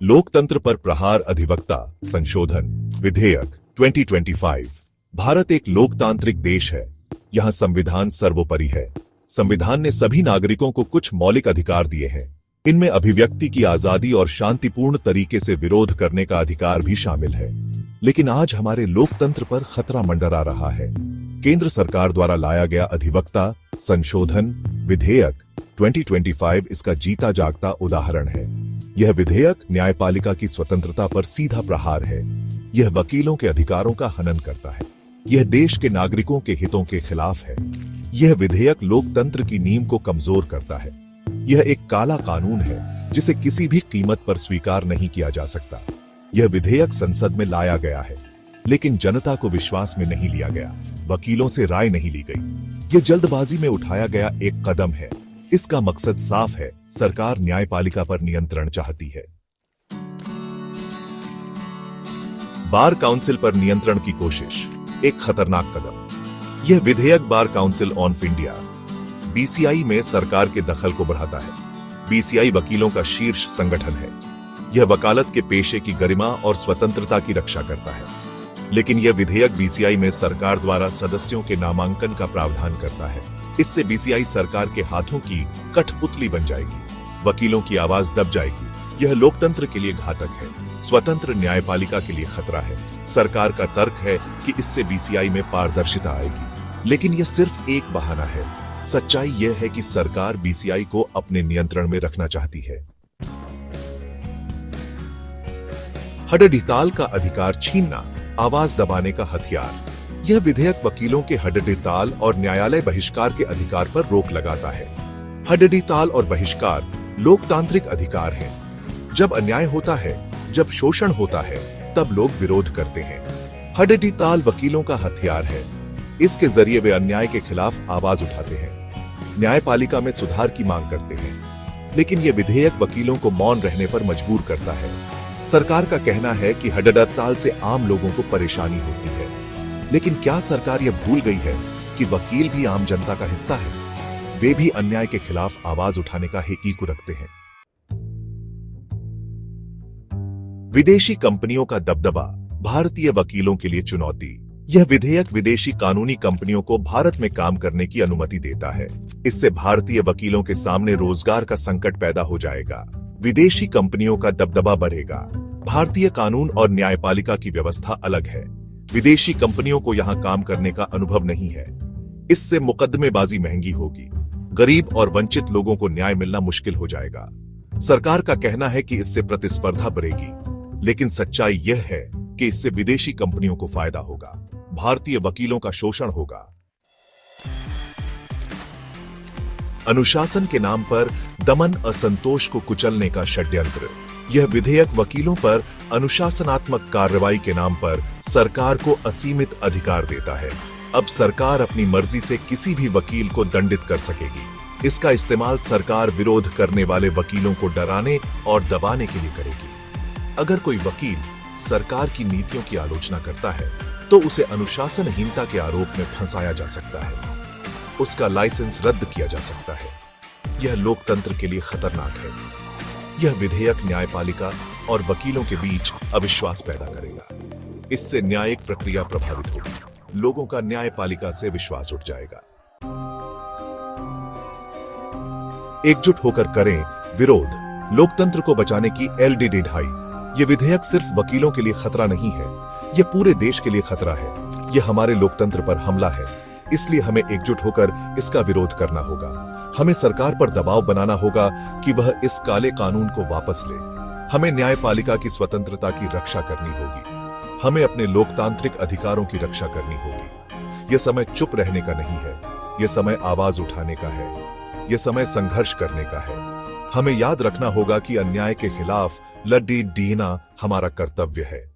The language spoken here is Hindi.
लोकतंत्र पर प्रहार अधिवक्ता संशोधन विधेयक 2025। भारत एक लोकतांत्रिक देश है। यहाँ संविधान सर्वोपरि है। संविधान ने सभी नागरिकों को कुछ मौलिक अधिकार दिए हैं। इनमें अभिव्यक्ति की आजादी और शांतिपूर्ण तरीके से विरोध करने का अधिकार भी शामिल है। लेकिन आज हमारे लोकतंत्र पर खतरा मंडरा रहा है। केंद्र सरकार द्वारा लाया गया अधिवक्ता संशोधन विधेयक 2025 इसका जीता जागता उदाहरण है। यह विधेयक न्यायपालिका की स्वतंत्रता पर सीधा प्रहार है। यह वकीलों के अधिकारों का हनन करता है। यह देश के नागरिकों के हितों के खिलाफ है। यह विधेयक लोकतंत्र की नींव को कमजोर करता है। यह एक काला कानून है जिसे किसी भी कीमत पर स्वीकार नहीं किया जा सकता। यह विधेयक संसद में लाया गया है, लेकिन जनता को विश्वास में नहीं लिया गया। वकीलों से राय नहीं ली गई। यह जल्दबाजी में उठाया गया एक कदम है। इसका मकसद साफ है, सरकार न्यायपालिका पर नियंत्रण चाहती है। बार काउंसिल पर नियंत्रण की कोशिश एक खतरनाक कदम। यह विधेयक bar council of India BCI में सरकार के दखल को बढ़ाता है। बीसीआई वकीलों का शीर्ष संगठन है। यह वकालत के पेशे की गरिमा और स्वतंत्रता की रक्षा करता है। लेकिन यह विधेयक बीसीआई में सरकार द्वारा सदस्यों के नामांकन का प्रावधान करता है। इससे बीसीआई सरकार के हाथों की कठपुतली बन जाएगी। वकीलों की आवाज दब जाएगी। यह लोकतंत्र के लिए घातक है। स्वतंत्र न्यायपालिका के लिए खतरा है। सरकार का तर्क है कि इससे बीसीआई में पारदर्शिता आएगी, लेकिन यह सिर्फ एक बहाना है। सच्चाई यह है कि सरकार बीसीआई को अपने नियंत्रण में रखना चाहती है। हडडिताल का अधिकार छीनना, आवाज दबाने का हथियार। यह विधेयक वकीलों के हडडिताल और न्यायालय बहिष्कार के अधिकार पर रोक लगाता है। हडडिताल और बहिष्कार लोकतांत्रिक अधिकार हैं। जब अन्याय होता है, जब शोषण होता है, तब लोग विरोध करते हैं। हडडिताल वकीलों का हथियार है। इसके जरिए वे अन्याय के खिलाफ आवाज उठाते हैं, न्यायपालिका में सुधार की मांग करते हैं। लेकिन यह विधेयक वकीलों को मौन रहने पर मजबूर करता है। सरकार का कहना है कि हडडिताल से आम लोगों को परेशानी होती है। लेकिन क्या सरकार यह भूल गई है कि वकील भी आम जनता का हिस्सा है? वे भी अन्याय के खिलाफ आवाज उठाने का हक़ रखते हैं। विदेशी कंपनियों का दबदबा, भारतीय वकीलों के लिए चुनौती। यह विधेयक विदेशी कानूनी कंपनियों को भारत में काम करने की अनुमति देता है। इससे भारतीय वकीलों के सामने रोजगार का संकट पैदा हो जाएगा। विदेशी कंपनियों का दबदबा बढ़ेगा। भारतीय कानून और न्यायपालिका की व्यवस्था अलग है। विदेशी कंपनियों को यहां काम करने का अनुभव नहीं है। इससे मुकदमेबाजी महंगी होगी। गरीब और वंचित लोगों को न्याय मिलना मुश्किल हो जाएगा। सरकार का कहना है कि इससे प्रतिस्पर्धा बढ़ेगी, लेकिन सच्चाई यह है कि इससे विदेशी कंपनियों को फायदा होगा। भारतीय वकीलों का शोषण होगा। अनुशासन के नाम पर दमन, असंतोष को कुचलने का षड्यंत्र। यह विधेयक वकीलों पर अनुशासनात्मक कार्रवाई के नाम पर सरकार को असीमित अधिकार देता है। अब सरकार अपनी मर्जी से किसी भी वकील को दंडित कर सकेगी। इसका इस्तेमाल सरकार विरोध करने वाले वकीलों को डराने और दबाने के लिए करेगी। अगर कोई वकील सरकार की नीतियों की आलोचना करता है, तो उसे अनुशासनहीनता के आरोप में फंसाया जा सकता है। उसका लाइसेंस रद्द किया जा सकता है। यह लोकतंत्र के लिए खतरनाक है। यह विधेयक न्यायपालिका और वकीलों के बीच अविश्वास पैदा करेगा। इससे न्यायिक प्रक्रिया प्रभावित होगी। लोगों का न्यायपालिका से विश्वास उठ जाएगा। एकजुट होकर करें विरोध, लोकतंत्र को बचाने की LD 2.5। यह विधेयक सिर्फ वकीलों के लिए खतरा नहीं है, यह पूरे देश के लिए खतरा है। यह हमारे लोकतंत्र पर हमला है। इसलिए हमें एकजुट होकर इसका विरोध करना होगा। हमें सरकार पर दबाव बनाना होगा कि वह इस काले कानून को वापस ले। हमें न्यायपालिका की स्वतंत्रता की रक्षा करनी होगी। हमें अपने लोकतांत्रिक अधिकारों की रक्षा करनी होगी। यह समय चुप रहने का नहीं है। यह समय आवाज उठाने का है। यह समय संघर्ष करने का है। हमें याद रखना होगा कि अन्याय के खिलाफ लड़ना हमारा कर्तव्य है।